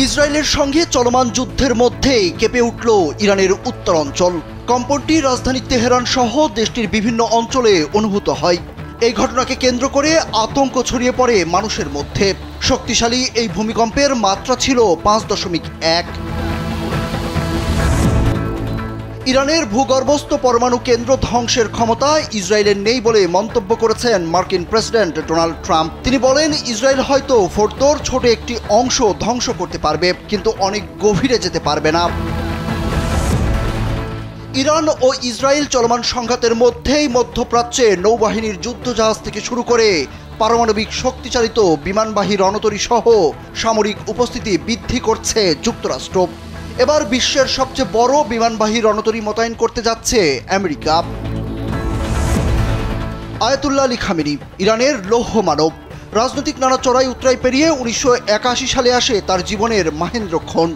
ইসরায়েলের সঙ্গে চলমান যুদ্ধের মধ্যেই কেঁপে উঠল ইরানের উত্তরাঞ্চল। কম্পনটি রাজধানী তেহরান সহ দেশটির বিভিন্ন অঞ্চলে অনুভূত হয়। এই ঘটনাকে কেন্দ্র করে আতঙ্ক ছড়িয়ে পড়ে মানুষের মধ্যে। শক্তিশালী এই ভূমিকম্পের মাত্রা ছিল 5.1। ইরানের ভূগর্ভস্থ পরমাণু কেন্দ্র ধ্বংসের ক্ষমতা ইসরায়েলের নেই বলে মন্তব্য করেছেন মার্কিন প্রেসিডেন্ট ডোনাল্ড ট্রাম্প। তিনি বলেন, ইসরায়েল হয়তো ফোর্দোর ছোট একটি অংশ ধ্বংস করতে পারবে, কিন্তু অনেক গভীরে যেতে পারবে না। ইরান ও ইসরায়েল চলমান সংঘাতের মধ্যেই মধ্যপ্রাচ্যে নৌবাহিনীর যুদ্ধজাহাজ থেকে শুরু করে পারমাণবিক শক্তিচালিত বিমানবাহী রণতরী সহ সামরিক উপস্থিতি বৃদ্ধি করছে যুক্তরাষ্ট্র। এবার বিশ্বের সবচেয়ে বড় বিমানবাহী রণতরী মোতায়েন করতে যাচ্ছে আমেরিকা। আয়াতুল্লাহ আলী খামেনি ইরানের লৌহ মানব। রাজনৈতিক নানা চড়াই উতরাই পেরিয়ে 1981 সালে আসে তার জীবনের মাহেন্দ্রক্ষণ।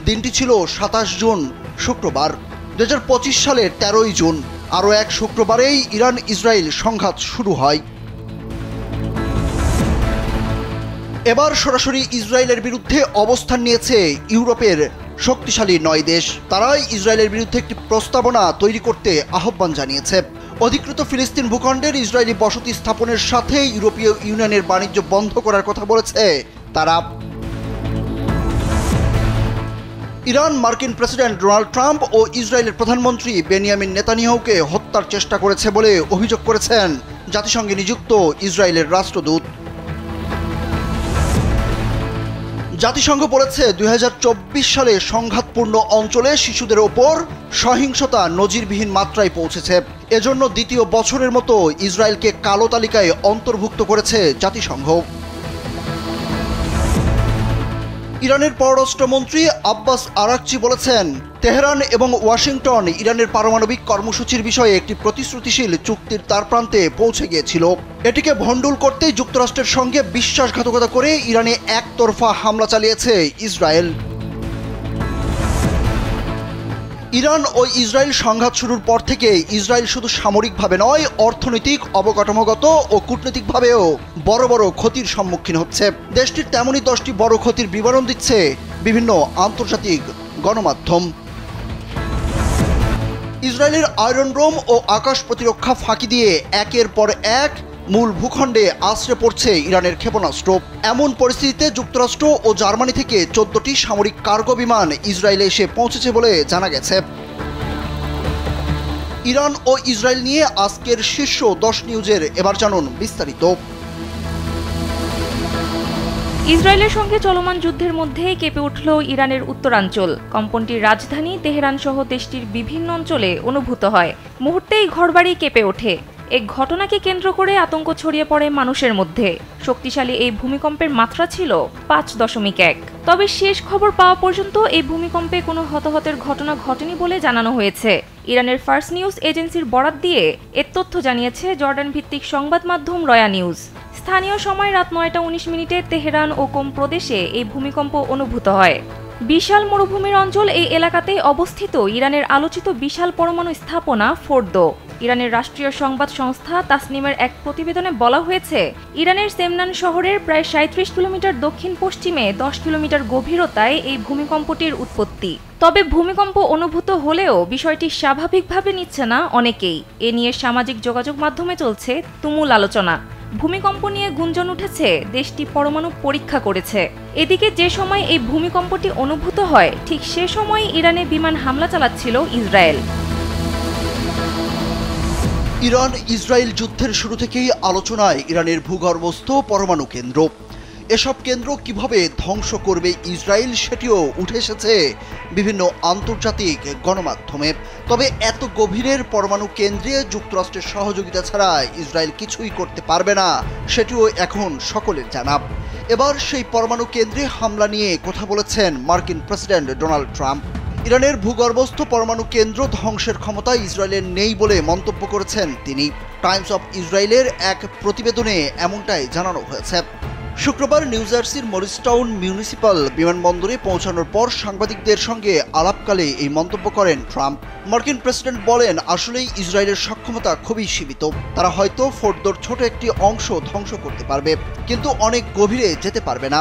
দিনটি ছিল 27 জুন, শুক্রবার। 2025 সালের 13 জুন আরও এক শুক্রবারেই ইরান ইসরায়েল সংঘাত শুরু হয়। এবার সরাসরি ইসরায়েলের বিরুদ্ধে অবস্থান নিয়েছে ইউরোপের শক্তিশালী 9 দেশ। তারাই ইসরায়েলের বিরুদ্ধে একটি প্রস্তাবনা তৈরি করতে আহ্বান জানিয়েছে। অধিকৃত ফিলিস্তিন ভূখণ্ডের ইসরায়েলি বসতি স্থাপনের সাথে ইউরোপীয় ইউনিয়নের বাণিজ্য বন্ধ করার কথা বলেছে তারা। ইরান মার্কিন প্রেসিডেন্ট ডোনাল্ড ট্রাম্প ও ইসরায়েলের প্রধানমন্ত্রী বেনিয়ামিন নেতানিয়াহুকে হত্যার চেষ্টা করেছে বলে অভিযোগ করেছেন জাতিসংঘে নিযুক্ত ইসরায়েলের রাষ্ট্রদূত। জাতিসংঘ বলেছে, 2024 সালে সংঘাতপূর্ণ অঞ্চলে শিশুদের ওপর সহিংসতা নজিরবিহীন মাত্রায় পৌঁছেছে। এজন্য দ্বিতীয় বছরের মতো ইসরায়েলকে কালো তালিকায় অন্তর্ভুক্ত করেছে জাতিসংঘ। ইরানের পররাষ্ট্রমন্ত্রী আব্বাস আরাকচি বলেছেন, তেহরান এবং ওয়াশিংটন ইরানের পারমাণবিক কর্মসূচির বিষয়ে একটি প্রতিশ্রুতিশীল চুক্তির দ্বারপ্রান্তে পৌঁছে গিয়েছিল। এটিকে ভণ্ডুল করতে যুক্তরাষ্ট্রের সঙ্গে বিশ্বাসঘাতকতা করে ইরানে একতরফা হামলা চালিয়েছে ইসরায়েল। ইরান ও ইসরায়েল সংঘাত শুরুর পর থেকে ইসরায়েল শুধু সামরিকভাবে নয়, অর্থনৈতিক, অবকাঠামোগত ও কূটনৈতিকভাবেও বড় বড় ক্ষতির সম্মুখীন হচ্ছে। দেশটির তেমনই 10টি বড় ক্ষতির বিবরণ দিচ্ছে বিভিন্ন আন্তর্জাতিক গণমাধ্যম। ইসরায়েলের আয়রন ডোম ও আকাশ প্রতিরক্ষা ফাঁকি দিয়ে একের পর এক মূল ভূখণ্ডে আশ্রে পড়ছে ইরানের ক্ষেপণাস্ত্র। এমন পরিস্থিতিতে যুক্তরাষ্ট্র ও জার্মানি থেকে 14টি সামরিক কার্গো বিমান ইসরায়েলে এসে পৌঁছেছে বলে জানা গেছে। ইরান ও ইসরায়েল নিয়ে আজকের শীর্ষ 10 নিউজের এবার জানুন বিস্তারিত। ইসরায়েলের সঙ্গে চলমান যুদ্ধের মধ্যে কেঁপে উঠল ইরানের উত্তরাঞ্চল। কম্পনটির রাজধানী তেহরান সহ দেশটির বিভিন্ন অঞ্চলে অনুভূত হয়। মুহূর্তেই ঘরবাড়ি কেঁপে ওঠে। এই ঘটনাকে কেন্দ্র করে আতঙ্ক ছড়িয়ে পড়ে মানুষের মধ্যে। শক্তিশালী এই ভূমিকম্পের মাত্রা ছিল 5.1। তবে শেষ খবর পাওয়া পর্যন্ত এই ভূমিকম্পে কোনো হতাহতের ঘটনা ঘটেনি বলে জানানো হয়েছে। ইরানের ফার্স্ট নিউজ এজেন্সির বরাত দিয়ে এর তথ্য জানিয়েছে জর্ডান ভিত্তিক সংবাদ মাধ্যম রয়া নিউজ। স্থানীয় সময় রাত 9টা 19 তেহরান ও কোম প্রদেশে এই ভূমিকম্প অনুভূত হয়। বিশাল মরুভূমির অঞ্চল এই এলাকাতেই অবস্থিত ইরানের আলোচিত বিশাল পরমাণু স্থাপনা ফোর্দো। ইরানের রাষ্ট্রীয় সংবাদ সংস্থা তাসনিমের এক প্রতিবেদনে বলা হয়েছে, ইরানের সেমনান শহরের প্রায় 37 কিলোমিটার দক্ষিণ পশ্চিমে 10 কিলোমিটার গভীরতায় এই ভূমিকম্পটির উৎপত্তি। তবে ভূমিকম্প অনুভূত হলেও বিষয়টি স্বাভাবিকভাবে নিচ্ছে না অনেকেই। এ নিয়ে সামাজিক যোগাযোগ মাধ্যমে চলছে তুমুল আলোচনা। ভূমিকম্প নিয়ে গুঞ্জন উঠেছে দেশটি পরমাণু পরীক্ষা করেছে। এদিকে যে সময় এই ভূমিকম্পটি অনুভূত হয়, ঠিক সে সময় ইরানে বিমান হামলা চালাচ্ছিল ইসরায়েল। ইরান ইসরায়েল যুদ্ধের শুরু থেকেই আলোচনায় ইরানের ভূগর্ভস্থ পরমাণু কেন্দ্র। এসব কেন্দ্র কিভাবে ধ্বংস করবে ইসরায়েল, সেটিও উঠে এসেছে বিভিন্ন আন্তর্জাতিক গণমাধ্যমে। তবে এত গভীরের পরমাণু কেন্দ্রে যুক্তরাষ্ট্রের সহযোগিতা ছাড়া ইসরায়েল কিছুই করতে পারবে না, সেটিও এখন সকলের জানা। এবার সেই পরমাণু কেন্দ্রে হামলা নিয়ে কথা বলেছেন মার্কিন প্রেসিডেন্ট ডোনাল্ড ট্রাম্প। ইরানের ভূগর্ভস্থ পরমাণু কেন্দ্র ধ্বংসের ক্ষমতা ইসরায়েলের নেই বলে মন্তব্য করেছেন তিনি। টাইমস অফ ইসরায়েলের এক প্রতিবেদনে এমনটাই জানানো হয়েছে। শুক্রবার নিউ জার্সির মরিসটাউন মিউনিসিপাল বিমানবন্দরে পৌঁছানোর পর সাংবাদিকদের সঙ্গে আলাপকালে এই মন্তব্য করেন ট্রাম্প। মার্কিন প্রেসিডেন্ট বলেন, আসলেই ইসরায়েলের সক্ষমতা খুবই সীমিত। তারা হয়তো ফোর্দোর ছোট একটি অংশ ধ্বংস করতে পারবে, কিন্তু অনেক গভীরে যেতে পারবে না।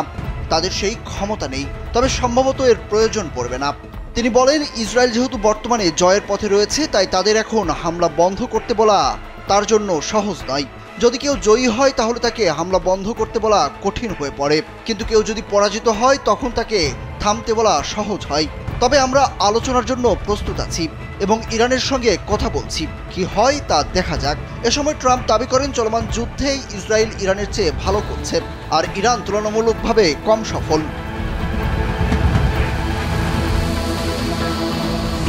তাদের সেই ক্ষমতা নেই, তবে সম্ভবত এর প্রয়োজন পড়বে না। তিনি বলেন, ইসরায়েল যেহেতু বর্তমানে জয়ের পথে রয়েছে, তাই তাদের এখন হামলা বন্ধ করতে বলা তার জন্য সহজ নয়। যদি কেউ জয়ী হয় তাহলে তাকে হামলা বন্ধ করতে বলা কঠিন হয়ে পড়ে, কিন্তু কেউ যদি পরাজিত হয় তখন তাকে থামতে বলা সহজ হয়। তবে আমরা আলোচনার জন্য প্রস্তুত আছি এবং ইরানের সঙ্গে কথা বলছি, কি হয় তা দেখা যাক। এ সময় ট্রাম্প দাবি করেন, চলমান যুদ্ধে ইসরায়েল ইরানের চেয়ে ভালো করছে, আর ইরান তুলনামূলকভাবে কম সফল।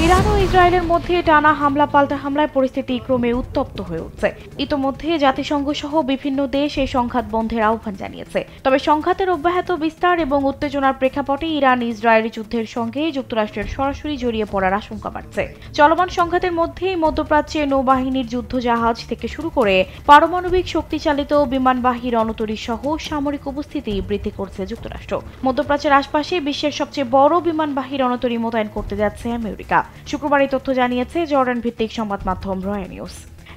ইরান ও ইসরায়েলের মধ্যে টানা হামলা পাল্টা হামলায় পরিস্থিতি ক্রমে উত্তপ্ত হয়ে উঠছে। ইতোমধ্যে জাতিসংঘ সহ বিভিন্ন দেশ এই সংঘাত বন্ধের আহ্বান জানিয়েছে। তবে সংঘাতের অব্যাহত বিস্তার এবং উত্তেজনার প্রেক্ষাপটে ইরান ইসরায়েলি যুদ্ধের সঙ্গে যুক্তরাষ্ট্রের সরাসরি জড়িয়ে পড়ার আশঙ্কা বাড়ছে। চলমান সংঘাতের মধ্যেই মধ্যপ্রাচ্যে নৌবাহিনীর যুদ্ধজাহাজ থেকে শুরু করে পারমাণবিক শক্তিচালিত বিমানবাহী রণতরী সহ সামরিক উপস্থিতি বৃদ্ধি করছে যুক্তরাষ্ট্র। মধ্যপ্রাচ্যের আশপাশে বিশ্বের সবচেয়ে বড় বিমানবাহী রণতরী মোতায়েন করতে যাচ্ছে আমেরিকা। শুক্রবার এই তথ্য জানিয়েছে জর্ডান ভিত্তিক সংবাদ মাধ্যম রয় নিউজ।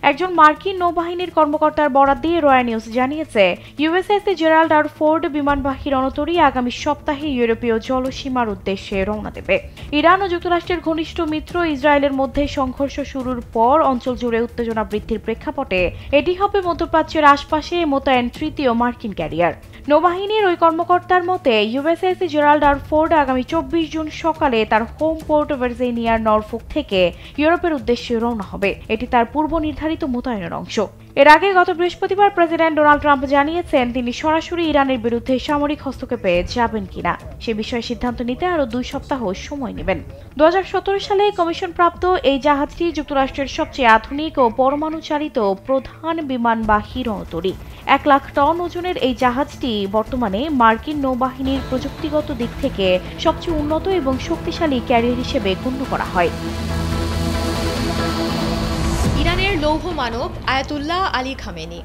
একজন মার্কিন নৌবাহিনীর কর্মকর্তার বরাত দিয়ে রয় নিউজ জানিয়েছে, ইউএসএস জেরাল্ড আর ফোর্ড বিমানবাহী রণতরী আগামী সপ্তাহে ইউরোপীয় জলসীমার উদ্দেশ্যে রওনা দেবে। ইরান ও যুক্তরাষ্ট্রের ঘনিষ্ঠ মিত্র ইসরায়েলের মধ্যে সংঘর্ষ শুরুর পর অঞ্চল জুড়ে উত্তেজনা বৃদ্ধির প্রেক্ষাপটে এটি হবে মধ্যপ্রাচ্যের আশপাশে মোতায়েন তৃতীয় মার্কিন ক্যারিয়ার। নৌবাহিনীর ওই কর্মকর্তার মতে, ইউএসএস জেরাল্ড আর ফোর্ড আগামী 24 জুন সকালে তার হোম পোর্ট ভার্জিনিয়ার নরফোক থেকে ইউরোপের উদ্দেশ্যে রওনা হবে। এটি তার পূর্ব নির্ধারিত মোতায়েনের অংশ। এর আগে গত বৃহস্পতিবার প্রেসিডেন্ট ডোনাল্ড ট্রাম্প জানিয়েছেন, তিনি সরাসরি ইরানের বিরুদ্ধে সামরিক হস্তক্ষেপে যাবেন কিনা সে বিষয়ে সিদ্ধান্ত নিতে আরও 2 সপ্তাহ সময় নেবেন। 2017 সালে কমিশনপ্রাপ্ত এই জাহাজটি যুক্তরাষ্ট্রের সবচেয়ে আধুনিক ও পরমাণু চালিত প্রধান বিমানবাহী রণতরী। 1 লাখ টন ওজনের এই জাহাজটি বর্তমানে মার্কিন নৌবাহিনীর প্রযুক্তিগত দিক থেকে সবচেয়ে উন্নত এবং শক্তিশালী ক্যারিয়ার হিসেবে গণ্য করা হয়। ইরানের লৌহ মানব আয়াতুল্লাহ আলী খামেনি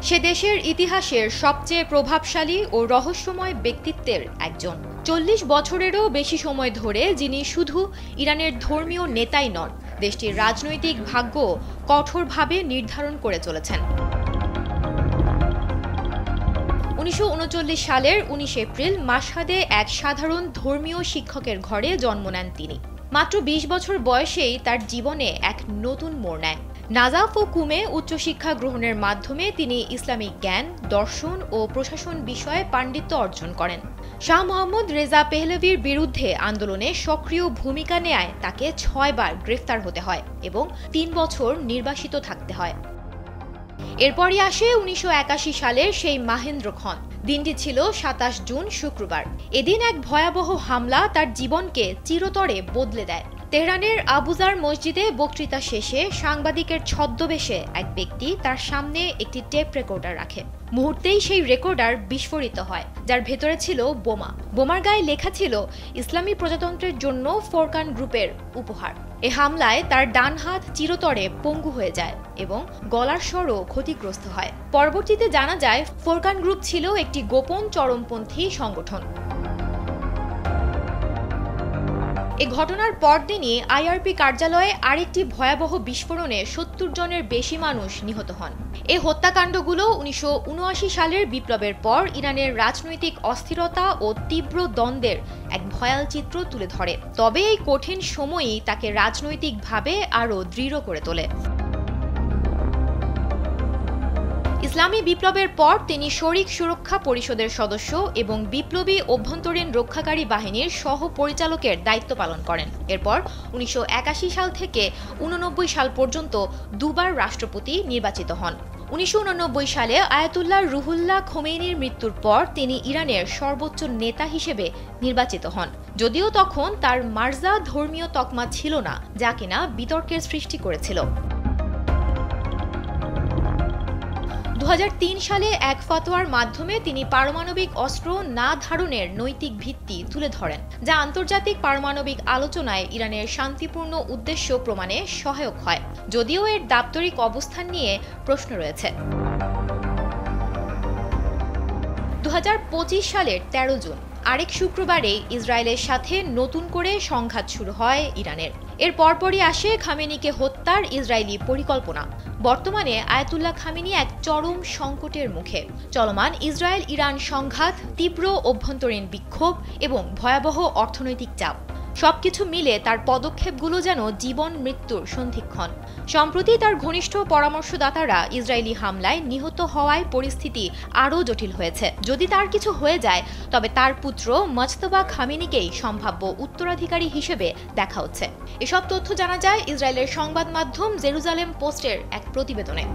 সে দেশের ইতিহাসের সবচেয়ে প্রভাবশালী ও রহস্যময় ব্যক্তিত্বের একজন। 40 বছরেরও বেশি সময় ধরে যিনি শুধু ইরানের ধর্মীয় নেতাই নন, দেশটির রাজনৈতিক ভাগ্য কঠোরভাবে নির্ধারণ করে চলেছেন। 1939 সালের 19 এপ্রিল মাশহাদে এক সাধারণ ধর্মীয় শিক্ষকের ঘরে জন্ম নেন তিনি। মাত্র 20 বছর বয়সেই তার জীবনে এক নতুন মোড় নেয়। নাজাফ ও কুমে উচ্চশিক্ষা গ্রহণের মাধ্যমে তিনি ইসলামিক জ্ঞান, দর্শন ও প্রশাসন বিষয়ে পাণ্ডিত্য অর্জন করেন। শাহ মোহাম্মদ রেজা পেহলভির বিরুদ্ধে আন্দোলনে সক্রিয় ভূমিকা নেয় তাকে 6 বার গ্রেফতার হতে হয় এবং 3 বছর নির্বাসিত থাকতে হয়। এরপরই আসে 1981 সালের সেই মাহেন্দ্রক্ষণ। দিনটি ছিল 27 জুন, শুক্রবার। এদিন এক ভয়াবহ হামলা তার জীবনকে চিরতরে বদলে দেয়। তেহরানের আবুজার মসজিদে বক্তৃতা শেষে সাংবাদিকের ছদ্মবেশে এক ব্যক্তি তার সামনে একটি টেপ রেকর্ডার রাখে। মুহূর্তেই সেই রেকর্ডার বিস্ফোরিত হয়, যার ভেতরে ছিল বোমা। বোমার গায়ে লেখা ছিল ইসলামী প্রজাতন্ত্রের জন্য ফোরকান গ্রুপের উপহার। এ হামলায় তার ডান হাত চিরতরে পঙ্গু হয়ে যায় এবং গলার স্বরও ক্ষতিগ্রস্ত হয়। পরবর্তীতে জানা যায়, ফোরকান গ্রুপ ছিল একটি গোপন চরমপন্থী সংগঠন। এ ঘটনার পরদিনই আইআরপি কার্যালয়ে আরেকটি ভয়াবহ বিস্ফোরণে 70 জনের বেশি মানুষ নিহত হন। এই হত্যাকাণ্ডগুলো 1979 সালের বিপ্লবের পর ইরানের রাজনৈতিক অস্থিরতা ও তীব্র দ্বন্দ্বের এক ভয়াল চিত্র তুলে ধরে। তবে এই কঠিন সময়ই তাকে রাজনৈতিকভাবে আরও দৃঢ় করে তোলে। ইসলামী বিপ্লবের পর তিনি শরিক সুরক্ষা পরিষদের সদস্য এবং বিপ্লবী অভ্যন্তরীণ রক্ষাকারী বাহিনীর সহ পরিচালকের দায়িত্ব পালন করেন। এরপর 1981 সাল থেকে 1989 সাল পর্যন্ত 2 বার রাষ্ট্রপতি নির্বাচিত হন। 1989 সালে আয়াতুল্লাহ রুহুল্লাহ খোমেনির মৃত্যুর পর তিনি ইরানের সর্বোচ্চ নেতা হিসেবে নির্বাচিত হন, যদিও তখন তার মার্জা ধর্মীয় তকমা ছিল না, যা কিনা বিতর্কের সৃষ্টি করেছিল। 2003 সালে এক ফতোয়ার মাধ্যমে তিনি পারমাণবিক অস্ত্র না ধারণের নৈতিক ভিত্তি তুলে ধরেন, যা আন্তর্জাতিক পারমাণবিক আলোচনায় ইরানের শান্তিপূর্ণ উদ্দেশ্য প্রমাণে সহায়ক হয়, যদিও এর দাপ্তরিক অবস্থান নিয়ে প্রশ্ন রয়েছে। 2025 সালের 13 জুন আরেক শুক্রবারে ইসরায়েলের সাথে নতুন করে সংঘাত শুরু হয় ইরানের। এর পরপরই আসে খামেনিকে হত্যার ইসরায়েলি পরিকল্পনা। বর্তমানে আয়াতুল্লাহ খামেনি এক চরম সংকটের মুখে। চলমান ইসরায়েল ইরান সংঘাত, তীব্র অভ্যন্তরীণ বিক্ষোভ এবং ভয়াবহ অর্থনৈতিক চাপ সবকিছু মিলে তার পদক্ষেপগুলো যেন জীবন মৃত্যুর সন্ধিক্ষণ। সম্প্রতি তার ঘনিষ্ঠ পরামর্শদাতারা ইসরায়েলি হামলায় নিহত হওয়ায় পরিস্থিতি আরও জটিল হয়েছে। যদি তার কিছু হয়ে যায় তবে তার পুত্র মুজতবা খামেনিকেই সম্ভাব্য উত্তরাধিকারী হিসেবে দেখা হচ্ছে। এসব তথ্য জানা যায় ইসরায়েলের সংবাদ মাধ্যম জেরুজালেম পোস্টের এক প্রতিবেদনে।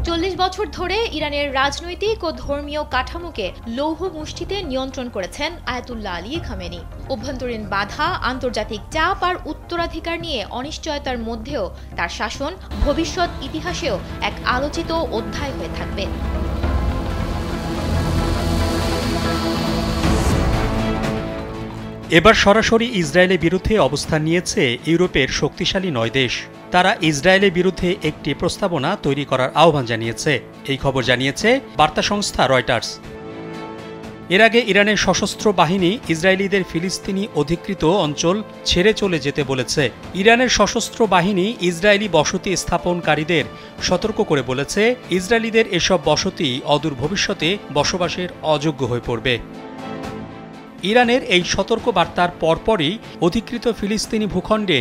40 বছর ধরে ইরানের রাজনৈতিক ও ধর্মীয় কাঠামোকে লৌহ মুষ্টিতে নিয়ন্ত্রণ করেছেন আয়াতুল্লাহ আলী খামেনি। অভ্যন্তরীণ বাধা, আন্তর্জাতিক চাপ আর উত্তরাধিকার নিয়ে অনিশ্চয়তার মধ্যেও তার শাসন ভবিষ্যৎ ইতিহাসেও এক আলোচিত অধ্যায় হয়ে থাকবে। এবার সরাসরি ইসরায়েলের বিরুদ্ধে অবস্থান নিয়েছে ইউরোপের শক্তিশালী 9 দেশ। তারা ইসরায়েলের বিরুদ্ধে একটি প্রস্তাবনা তৈরি করার আহ্বান জানিয়েছে। এই খবর জানিয়েছে বার্তা সংস্থা রয়টার্স। এর আগে ইরানের সশস্ত্র বাহিনী ইসরায়েলিদের ফিলিস্তিনি অধিকৃত অঞ্চল ছেড়ে চলে যেতে বলেছে। ইরানের সশস্ত্র বাহিনী ইসরায়েলি বসতি স্থাপনকারীদের সতর্ক করে বলেছে, ইসরায়েলিদের এসব বসতি অদূর ভবিষ্যতে বসবাসের অযোগ্য হয়ে পড়বে। ইরানের এই সতর্ক বার্তার পরপরই অধিকৃত ফিলিস্তিনি ভূখণ্ডে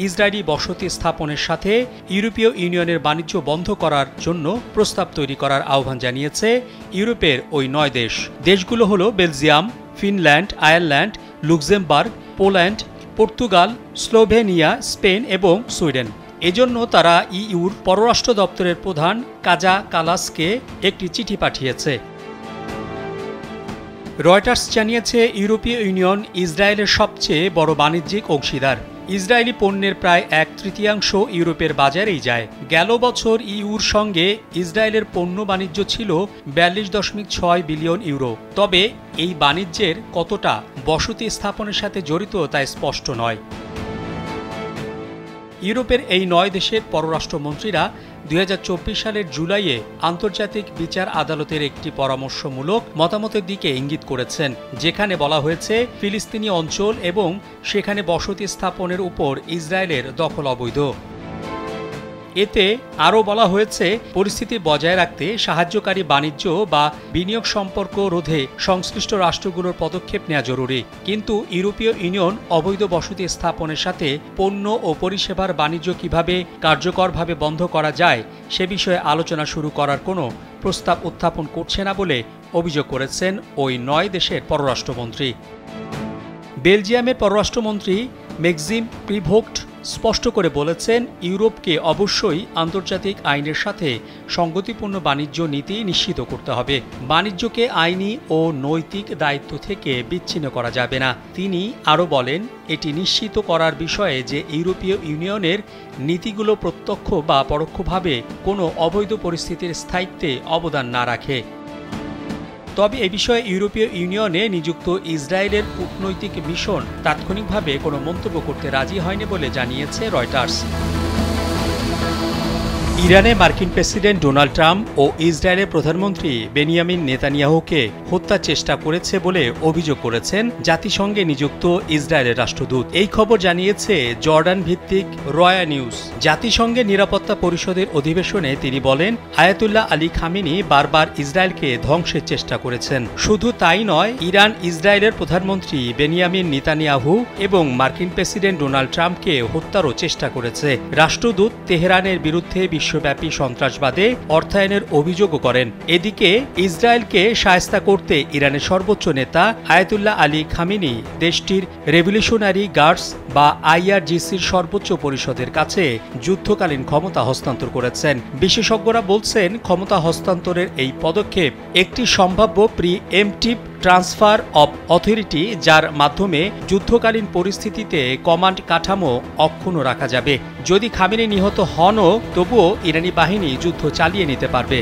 ইসরায়েলি বসতি স্থাপনের সাথে ইউরোপীয় ইউনিয়নের বাণিজ্য বন্ধ করার জন্য প্রস্তাব তৈরি করার আহ্বান জানিয়েছে ইউরোপের ওই 9 দেশ। দেশগুলো হলো Belgium, Finland, Ireland, Luxembourg, Poland, Portugal, Slovenia, Spain এবং সুইডেন। এজন্য তারা ইউর পররাষ্ট্র দপ্তরের প্রধান কাজা কালাসকে একটি চিঠি পাঠিয়েছে। রয়টার্স জানিয়েছে, ইউরোপীয় ইউনিয়ন ইসরায়েলের সবচেয়ে বড় বাণিজ্যিক অংশীদার। ইসরায়েলি পণ্যের প্রায় 1/3 ইউরোপের বাজারেই যায়। গেল বছর ইউর সঙ্গে ইসরায়েলের পণ্য বাণিজ্য ছিল 42.6 বিলিয়ন ইউরো। তবে এই বাণিজ্যের কতটা বসতি স্থাপনের সাথে জড়িত তা স্পষ্ট নয়। ইউরোপের এই 9 দেশের পররাষ্ট্রমন্ত্রীরা 2024 সালের জুলাইয়ে আন্তর্জাতিক বিচার আদালতের একটি পরামর্শমূলক মতামতের দিকে ইঙ্গিত করেছেন, যেখানে বলা হয়েছে ফিলিস্তিনি অঞ্চল এবং সেখানে বসতি স্থাপনের উপর ইসরায়েলের দখল অবৈধ। এতে আরও বলা হয়েছে, পরিস্থিতি বজায় রাখতে সাহায্যকারী বাণিজ্য বা বিনিয়োগ সম্পর্ক রোধে সংশ্লিষ্ট রাষ্ট্রগুলোর পদক্ষেপ নেওয়া জরুরি। কিন্তু ইউরোপীয় ইউনিয়ন অবৈধ বসতি স্থাপনের সাথে পণ্য ও পরিষেবার বাণিজ্য কিভাবে কার্যকরভাবে বন্ধ করা যায় সে বিষয়ে আলোচনা শুরু করার কোনো প্রস্তাব উত্থাপন করছে না বলে অভিযোগ করেছেন ওই 9 দেশের পররাষ্ট্রমন্ত্রী। বেলজিয়ামের পররাষ্ট্রমন্ত্রী ম্যাক্সিম প্রিভোক্ট স্পষ্ট করে বলেছেন, ইউরোপকে অবশ্যই আন্তর্জাতিক আইনের সাথে সঙ্গতিপূর্ণ বাণিজ্য নীতি নিশ্চিত করতে হবে। বাণিজ্যকে আইনি ও নৈতিক দায়িত্ব থেকে বিচ্ছিন্ন করা যাবে না। তিনি আরও বলেন, এটি নিশ্চিত করার বিষয়ে যে ইউরোপীয় ইউনিয়নের নীতিগুলো প্রত্যক্ষ বা পরোক্ষভাবে কোনো অবৈধ পরিস্থিতির স্থায়িত্বে অবদান না রাখে। তবে এ বিষয়ে ইউরোপীয় ইউনিয়নে নিযুক্ত ইসরায়েলের কূটনৈতিক মিশন তাৎক্ষণিকভাবে কোনো মন্তব্য করতে রাজি হয়নি বলে জানিয়েছে রয়টার্স। ইরানে মার্কিন প্রেসিডেন্ট ডোনাল্ড ট্রাম্প ও ইসরায়েলের প্রধানমন্ত্রী বেনিয়ামিন নেতানিয়াহুকে হত্যার চেষ্টা করেছে বলে অভিযোগ করেছেন জাতিসংঘে নিযুক্ত ইসরায়েলের রাষ্ট্রদূত। এই খবর জানিয়েছে জর্ডান ভিত্তিক রয়া নিউজ। জাতিসংঘের নিরাপত্তা পরিষদের অধিবেশনে তিনি বলেন, আয়াতুল্লাহ আলী খামেনি বারবার ইসরায়েলকে ধ্বংসের চেষ্টা করেছেন। শুধু তাই নয়, ইরান ইসরায়েলের প্রধানমন্ত্রী বেনিয়ামিন নেতানিয়াহু এবং মার্কিন প্রেসিডেন্ট ডোনাল্ড ট্রাম্পকে হত্যারও চেষ্টা করেছে। রাষ্ট্রদূত তেহরানের বিরুদ্ধে বিশ্বব্যাপী সন্ত্রাসবাদে অর্থায়নের অভিযোগও করেন। এদিকে ইসরায়েলকে শায়েস্তা করতে ইরানের সর্বোচ্চ নেতা আয়াতুল্লাহ আলী খামেনি দেশটির রেভলিউশনারি গার্ডস বা IRGCর সর্বোচ্চ পরিষদের কাছে যুদ্ধকালীন ক্ষমতা হস্তান্তর করেছেন। বিশেষজ্ঞরা বলছেন, ক্ষমতা হস্তান্তরের এই পদক্ষেপ একটি সম্ভাব্য প্রি-এমপ্টিভ ট্রান্সফার অব অথরিটি, যার মাধ্যমে যুদ্ধকালীন পরিস্থিতিতে কমান্ড কাঠামো অক্ষুণ্ণ রাখা যাবে। যদি খামেনি নিহত হনও তবুও ইরানি বাহিনী যুদ্ধ চালিয়ে নিতে পারবে।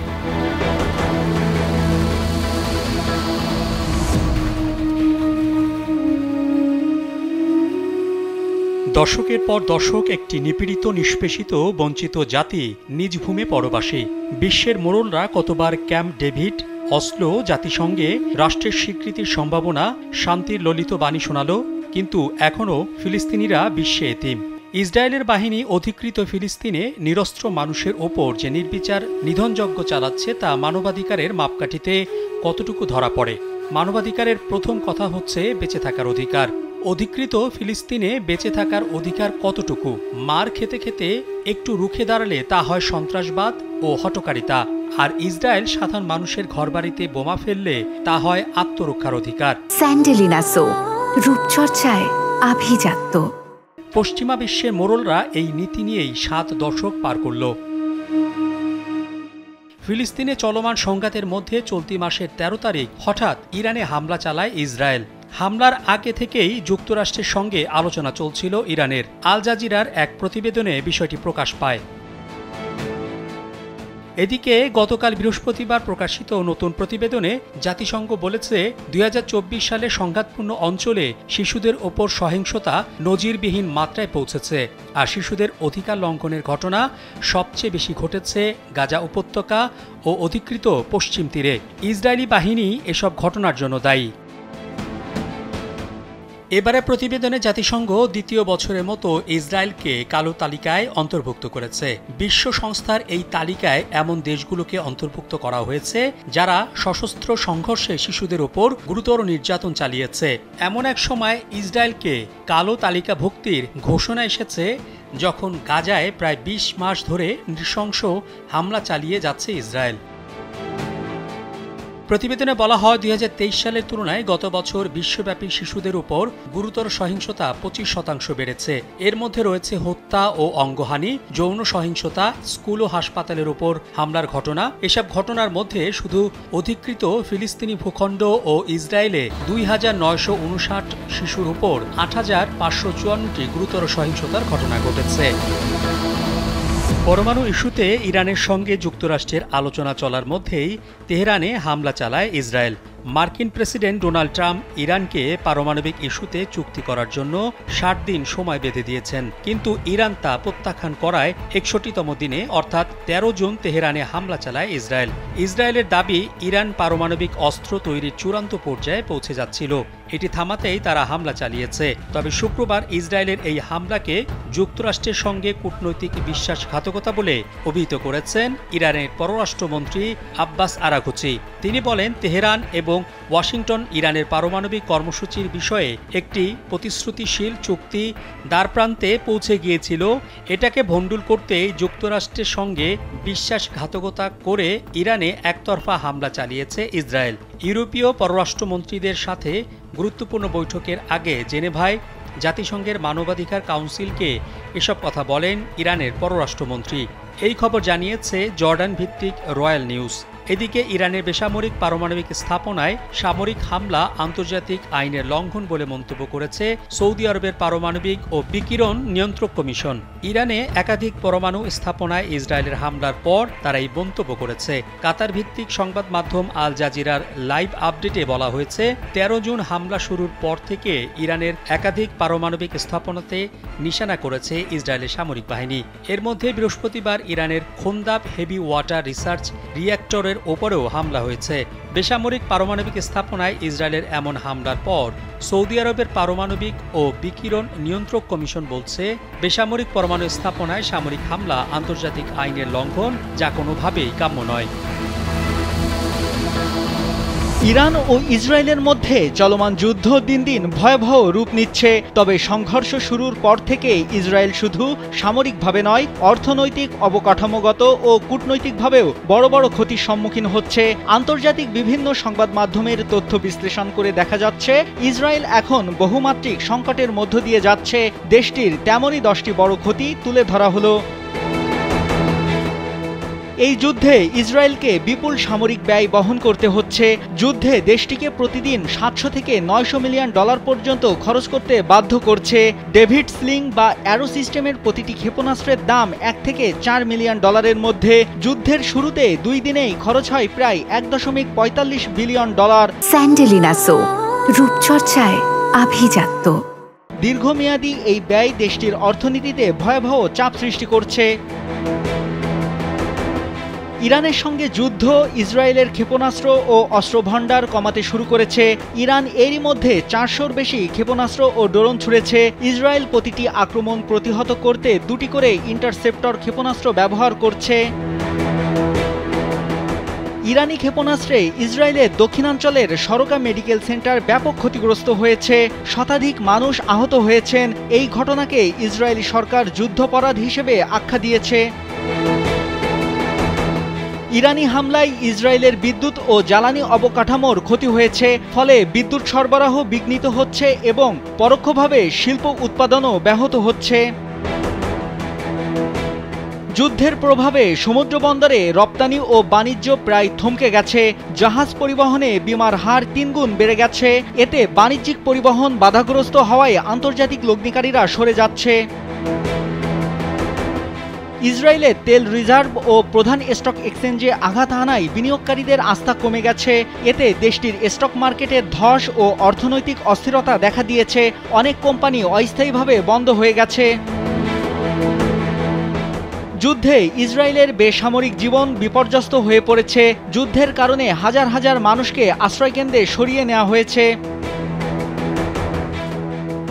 দশকের পর দশক একটি নিপীড়িত, নিষ্পেষিত, বঞ্চিত জাতি নিজ ভূমে পরবাসী। বিশ্বের মোড়লরা কতবার ক্যাম্প ডেভিড, অসলো, জাতিসংঘে রাষ্ট্রের স্বীকৃতির সম্ভাবনা, শান্তির ললিত বাণী শোনালো, কিন্তু এখনও ফিলিস্তিনিরা বিশ্বে এতিম। ইসরায়েলের বাহিনী অধিকৃত ফিলিস্তিনে নিরস্ত্র মানুষের ওপর যে নির্বিচার নিধনযজ্ঞ চালাচ্ছে তা মানবাধিকারের মাপকাঠিতে কতটুকু ধরা পড়ে। মানবাধিকারের প্রথম কথা হচ্ছে বেঁচে থাকার অধিকার। অধিকৃত ফিলিস্তিনে বেঁচে থাকার অধিকার কতটুকু? মার খেতে খেতে একটু রুখে দাঁড়ালে তা হয় সন্ত্রাসবাদ ও হঠকারিতা, আর ইসরায়েল সাধারণ মানুষের ঘরবাড়িতে বোমা ফেললে তা হয় আত্মরক্ষার অধিকার। স্যান্ডেলিনা সো, রূপচর্চায় আভিজাত্য। পশ্চিমা বিশ্বের মোড়লরা এই নীতি নিয়েই 7 দশক পার করল। ফিলিস্তিনে চলমান সংঘাতের মধ্যে চলতি মাসের 13 তারিখ হঠাৎ ইরানে হামলা চালায় ইসরায়েল। হামলার আগে থেকেই যুক্তরাষ্ট্রের সঙ্গে আলোচনা চলছিল ইরানের। আল জাজিরার এক প্রতিবেদনে বিষয়টি প্রকাশ পায়। এদিকে গতকাল বৃহস্পতিবার প্রকাশিত নতুন প্রতিবেদনে জাতিসংঘ বলেছে 2024 সালে সংঘাতপূর্ণ অঞ্চলে শিশুদের ওপর সহিংসতা নজিরবিহীন মাত্রায় পৌঁছেছে, আর শিশুদের অধিকার লঙ্ঘনের ঘটনা সবচেয়ে বেশি ঘটেছে গাজা উপত্যকা ও অধিকৃত পশ্চিম তীরে। ইসরায়েলি বাহিনী এসব ঘটনার জন্য দায়ী। এবারে প্রতিবেদনে জাতিসংঘ দ্বিতীয় বছরের মতো ইসরায়েলকে কালো তালিকায় অন্তর্ভুক্ত করেছে। বিশ্ব সংস্থার এই তালিকায় এমন দেশগুলোকে অন্তর্ভুক্ত করা হয়েছে যারা সশস্ত্র সংঘর্ষে শিশুদের ওপর গুরুতর নির্যাতন চালিয়েছে। এমন এক সময় ইসরায়েলকে কালো তালিকাভুক্তির ঘোষণা এসেছে যখন গাজায় প্রায় 20 মাস ধরে নৃশংস হামলা চালিয়ে যাচ্ছে ইসরায়েল। প্রতিবেদনে বলা হয় 2023 সালের তুলনায় গত বছর বিশ্বব্যাপী শিশুদের উপর গুরুতর সহিংসতা 25% বেড়েছে। এর মধ্যে রয়েছে হত্যা ও অঙ্গহানি, যৌন সহিংসতা, স্কুল ও হাসপাতালের উপর হামলার ঘটনা। এসব ঘটনার মধ্যে শুধু অধিকৃত ফিলিস্তিনি ভূখণ্ড ও ইসরায়েলে 2959 শিশুর উপর 8554টি গুরুতর সহিংসতার ঘটনা ঘটেছে। পরমাণু ইস্যুতে ইরানের সঙ্গে যুক্তরাষ্ট্রের আলোচনা চলার মধ্যেই তেহরানে হামলা চালায় ইসরায়েল। মার্কিন প্রেসিডেন্ট ডোনাল্ড ট্রাম্প ইরানকে পারমাণবিক ইস্যুতে চুক্তি করার জন্য 60 দিন সময় বেঁধে দিয়েছেন, কিন্তু ইরান তা প্রত্যাখ্যান করায় 61তম দিনে অর্থাৎ 13 জুন তেহরানে হামলা চালায় ইসরায়েল। ইসরায়েলের দাবি ইরান পারমাণবিক অস্ত্র তৈরির চূড়ান্ত পর্যায়ে পৌঁছে যাচ্ছিল, এটি থামাতেই তারা হামলা চালিয়েছে। তবে শুক্রবার ইসরায়েলের এই হামলাকে যুক্তরাষ্ট্রের সঙ্গে কূটনৈতিক বিশ্বাসঘাতকতা বলে অভিহিত করেছেন ইরানের পররাষ্ট্রমন্ত্রী আব্বাস আরাঘচি। তিনি বলেন, তেহরান এবং ওয়াশিংটন ইরানের পারমাণবিক কর্মসূচির বিষয়ে একটি প্রতিশ্রুতিশীল চুক্তি দ্বারপ্রান্তে পৌঁছে গিয়েছিল। এটাকে ভণ্ডুল করতে যুক্তরাষ্ট্রের সঙ্গে বিশ্বাসঘাতকতা করে ইরানে একতরফা হামলা চালিয়েছে ইসরায়েল। ইউরোপীয় পররাষ্ট্রমন্ত্রীদের সাথে গুরুত্বপূর্ণ বৈঠকের আগে জেনেভায় জাতিসংঘের মানবাধিকার কাউন্সিলকে এসব কথা বলেন ইরানের পররাষ্ট্রমন্ত্রী। এই খবর জানিয়েছে জর্ডান ভিত্তিক রয়্যাল নিউজ। এদিকে ইরানের বেসামরিক পারমাণবিক স্থাপনায় সামরিক হামলা আন্তর্জাতিক আইনের লঙ্ঘন বলে মন্তব্য করেছে সৌদি আরবের পারমাণবিক ও বিকিরণ নিয়ন্ত্রক কমিশন। ইরানে একাধিক পরমাণু স্থাপনায় ইসরায়েলের হামলার পর তারা এই মন্তব্য করেছে। কাতার ভিত্তিক সংবাদ মাধ্যম আল জাজিরার লাইভ আপডেটে বলা হয়েছে, 13 জুন হামলা শুরুর পর থেকে ইরানের একাধিক পারমাণবিক স্থাপনাতে নিশানা করেছে ইসরায়েলের সামরিক বাহিনী। এর মধ্যে বৃহস্পতিবার ইরানের খোন্দাব হেভি ওয়াটার রিসার্চ রিঅ্যাক্টরের ওপরেও হামলা হয়েছে। বেসামরিক পারমাণবিক স্থাপনায় ইসরায়েলের এমন হামলার পর সৌদি আরবের পারমাণবিক ও বিকিরণ নিয়ন্ত্রক কমিশন বলছে, বেসামরিক পরমাণু স্থাপনায় সামরিক হামলা আন্তর্জাতিক আইনের লঙ্ঘন, যা কোনোভাবেই কাম্য নয়। ইরান ও ইসরায়েলের মধ্যে চলমান যুদ্ধ দিন দিন ভয়াবহ রূপ নিচ্ছে। তবে সংঘর্ষ শুরুর পর থেকে ইসরায়েল শুধু সামরিকভাবে নয়, অর্থনৈতিক, অবকাঠামোগত ও কূটনৈতিকভাবেও বড় বড় ক্ষতির সম্মুখীন হচ্ছে। আন্তর্জাতিক বিভিন্ন সংবাদ মাধ্যমের তথ্য বিশ্লেষণ করে দেখা যাচ্ছে, ইসরায়েল এখন বহুমাত্রিক সংকটের মধ্য দিয়ে যাচ্ছে। দেশটির তেমনই 10টি বড় ক্ষতি তুলে ধরা হলো। এই যুদ্ধে ইসরায়েলকে বিপুল সামরিক ব্যয় বহন করতে হচ্ছে। যুদ্ধে দেশটিকে প্রতিদিন 700 থেকে 900 মিলিয়ন ডলার পর্যন্ত খরচ করতে বাধ্য করছে। ডেভিড স্লিং বা অ্যারো সিস্টেমের প্রতিটি ক্ষেপণাস্ত্রের দাম 1 থেকে 4 মিলিয়ন ডলারের মধ্যে। যুদ্ধের শুরুতে 2 দিনেই খরচ হয় প্রায় 1.45 বিলিয়ন ডলার। স্যান্ডেলিনা সো, রূপচর্চায় আভিজাত্য। দীর্ঘমেয়াদী এই ব্যয় দেশটির অর্থনীতিতে ভয়াবহ চাপ সৃষ্টি করছে। ইরানের সঙ্গে যুদ্ধ ইসরায়েলের ক্ষেপণাস্ত্র ও অস্ত্রভান্ডার কমাতে শুরু করেছে। ইরান এরই মধ্যে 400-র বেশি ক্ষেপণাস্ত্র ও ড্রোন ছুড়েছে। ইসরায়েল প্রতিটি আক্রমণ প্রতিহত করতে 2টি করে ইন্টারসেপ্টর ক্ষেপণাস্ত্র ব্যবহার করছে। ইরানি ক্ষেপণাস্ত্রে ইসরায়েলের দক্ষিণাঞ্চলের সরকা মেডিকেল সেন্টার ব্যাপক ক্ষতিগ্রস্ত হয়েছে। শতাধিক মানুষ আহত হয়েছেন। এই ঘটনাকে ইসরায়েলি সরকার যুদ্ধাপরাধ হিসেবে আখ্যা দিয়েছে। ইরানি হামলায় ইসরায়েলের বিদ্যুৎ ও জ্বালানি অবকাঠামোর ক্ষতি হয়েছে, ফলে বিদ্যুৎ সরবরাহ বিঘ্নিত হচ্ছে এবং পরোক্ষভাবে শিল্প উৎপাদনও ব্যাহত হচ্ছে। যুদ্ধের প্রভাবে সমুদ্র বন্দরে রপ্তানি ও বাণিজ্য প্রায় থমকে গেছে। জাহাজ পরিবহনে বিমার হার 3 গুণ বেড়ে গেছে। এতে বাণিজ্যিক পরিবহন বাধাগ্রস্ত হওয়ায় আন্তর্জাতিক লগ্নিকারীরা সরে যাচ্ছে। ইসরায়েলের তেল রিজার্ভ ও প্রধান স্টক এক্সচেঞ্জে আঘাত হানায় বিনিয়োগকারীদের আস্থা কমে গেছে। এতে দেশটির স্টক মার্কেটের ধস ও অর্থনৈতিক অস্থিরতা দেখা দিয়েছে। অনেক কোম্পানি অস্থায়ীভাবে বন্ধ হয়ে গেছে। যুদ্ধে ইসরায়েলের বেসামরিক জীবন বিপর্যস্ত হয়ে পড়েছে। যুদ্ধের কারণে হাজার হাজার মানুষকে আশ্রয়কেন্দ্রে সরিয়ে নেওয়া হয়েছে।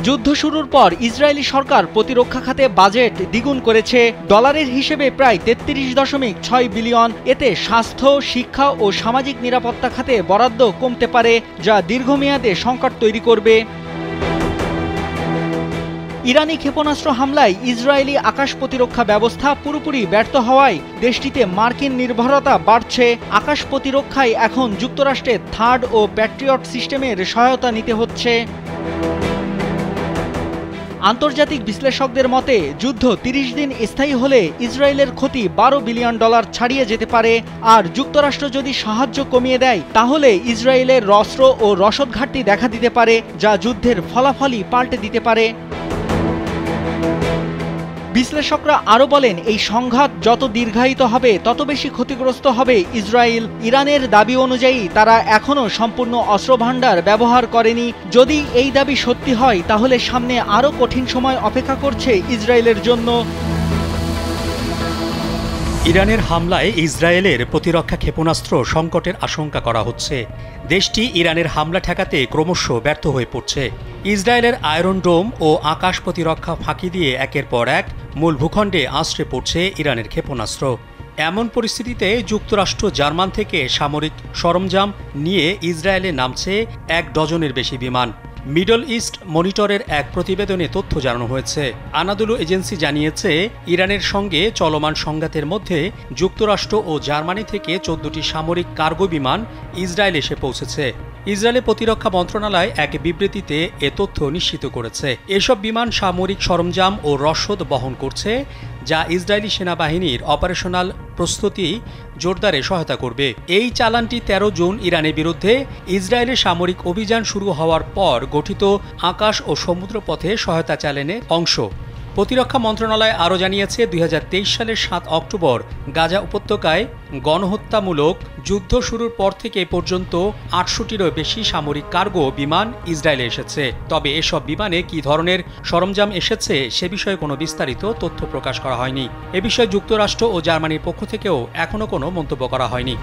যুদ্ধ শুরুর পর ইসরায়েলি সরকার প্রতিরক্ষা খাতে বাজেট দ্বিগুণ করেছে। ডলারের হিসেবে প্রায় 33.6 বিলিয়ন। এতে স্বাস্থ্য, শিক্ষা ও সামাজিক নিরাপত্তা খাতে বরাদ্দ কমতে পারে, যা দীর্ঘমেয়াদে সংকট তৈরি করবে। ইরানি ক্ষেপণাস্ত্র হামলায় ইসরায়েলি আকাশ প্রতিরক্ষা ব্যবস্থা পুরোপুরি ব্যর্থ হওয়ায় দেশটিতে মার্কিন নির্ভরতা বাড়ছে। আকাশ প্রতিরক্ষায় এখন যুক্তরাষ্ট্রের থার্ড ও প্যাট্রিয়ট সিস্টেমের সহায়তা নিতে হচ্ছে। আন্তর্জাতিক বিশ্লেষকদের মতে যুদ্ধ 30 দিন স্থায়ী হলে ইসরায়েলের ক্ষতি $12 বিলিয়ন ছাড়িয়ে যেতে পারে। আর যুক্তরাষ্ট্র যদি সাহায্য কমিয়ে দেয় তাহলে ইসরায়েলের অস্ত্র ও রসদ ঘাটতি দেখা দিতে পারে, যা যুদ্ধের ফলাফলই পাল্টে দিতে পারে। বিশ্লেষকরা আরও বলেন, এই সংঘাত যত দীর্ঘায়িত হবে তত বেশি ক্ষতিগ্রস্ত হবে ইসরায়েল। ইরানের দাবি অনুযায়ী তারা এখনও সম্পূর্ণ অস্ত্রভান্ডার ব্যবহার করেনি। যদি এই দাবি সত্যি হয় তাহলে সামনে আরও কঠিন সময় অপেক্ষা করছে ইসরায়েলের জন্য। ইরানের হামলায় ইসরায়েলের প্রতিরক্ষা ক্ষেপণাস্ত্র সংকটের আশঙ্কা করা হচ্ছে। দেশটি ইরানের হামলা ঠেকাতে ক্রমশ ব্যর্থ হয়ে পড়ছে। ইসরায়েলের আয়রন ডোম ও আকাশ প্রতিরক্ষা ফাঁকি দিয়ে একের পর এক মূল ভূখণ্ডে আশ্রে পড়ছে ইরানের ক্ষেপণাস্ত্র। এমন পরিস্থিতিতে যুক্তরাষ্ট্র জার্মান থেকে সামরিক সরঞ্জাম নিয়ে ইসরায়েলে নামছে 1 ডজনের বেশি বিমান। মিডল ইস্ট মনিটরের এক প্রতিবেদনে তথ্য জানানো হয়েছে। আনাদুলু এজেন্সি জানিয়েছে, ইরানের সঙ্গে চলমান সংঘাতের মধ্যে যুক্তরাষ্ট্র ও জার্মানি থেকে 14টি সামরিক কার্গো বিমান ইসরায়েল এসে পৌঁছেছে। ইসরায়েলের প্রতিরক্ষা মন্ত্রণালয় এক বিবৃতিতে এ তথ্য নিশ্চিত করেছে। এসব বিমান সামরিক সরঞ্জাম ও রসদ বহন করছে, যা ইসরায়েলি সেনাবাহিনীর অপারেশনাল প্রস্তুতি জোরদারে সহায়তা করবে। এই চালানটি 13 জুন ইরানের বিরুদ্ধে ইসরায়েলের সামরিক অভিযান শুরু হওয়ার পর গঠিত আকাশ ও সমুদ্রপথে সহায়তা চালানের অংশ। প্রতিরক্ষা মন্ত্রণালয় আরও জানিয়েছে, 2023 সালের 7 অক্টোবর গাজা উপত্যকায় গণহত্যামূলক যুদ্ধ শুরুর পর থেকে পর্যন্ত 800টিরও বেশি সামরিক কার্গো বিমান ইসরায়েলে এসেছে। তবে এসব বিমানে কী ধরনের সরঞ্জাম এসেছে সে বিষয়ে কোনো বিস্তারিত তথ্য প্রকাশ করা হয়নি। এ বিষয়ে যুক্তরাষ্ট্র ও জার্মানির পক্ষ থেকেও এখনও কোনো মন্তব্য করা হয়নি।